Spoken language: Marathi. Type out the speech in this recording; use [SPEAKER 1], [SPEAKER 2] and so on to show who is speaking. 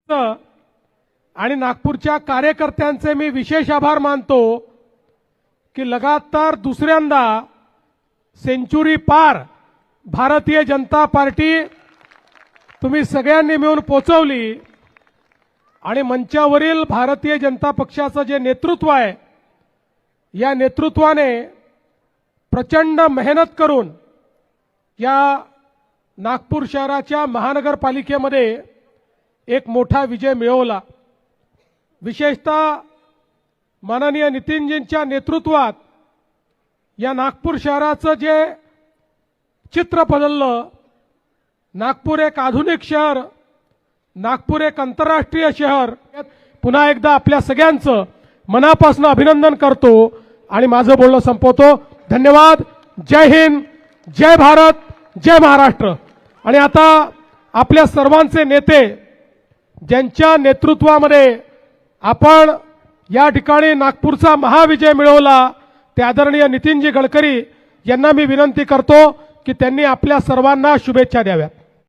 [SPEAKER 1] आणि नागपूरच्या कार्यकर्त्यांचे मी विशेष आभार मानतो की लगातार दुसऱ्यांदा सेंचुरी पार भारतीय जनता पार्टी तुम्ही सगळ्यांनी मिळून पोचवली आणि मंचावरील भारतीय जनता पक्षाचं जे नेतृत्व आहे या नेतृत्वाने प्रचंड मेहनत करून या नागपूर शहराच्या महानगरपालिकेमध्ये एक मोठा विजय मिळवला। विशेषतः माननीय नितीनजींच्या नेतृत्वात या नागपूर शहराचं जे चित्र बदललं, नागपूर एक आधुनिक शहर, नागपूर एक आंतरराष्ट्रीय शहर। पुन्हा एकदा आपल्या सगळ्यांचं मनापासून अभिनंदन करतो आणि माझं बोलणं संपवतो। धन्यवाद। जय हिंद, जय भारत, जय महाराष्ट्र। आणि आता आपल्या सर्वांचे नेते ज्यांच्या नेतृत्वामध्ये आपण या ठिकाणी नागपूरचा महाविजय मिळवला ते आदरणीय नितीनजी गडकरी यांना मी विनंती करतो की त्यांनी आपल्या सर्वांना शुभेच्छा द्याव्यात।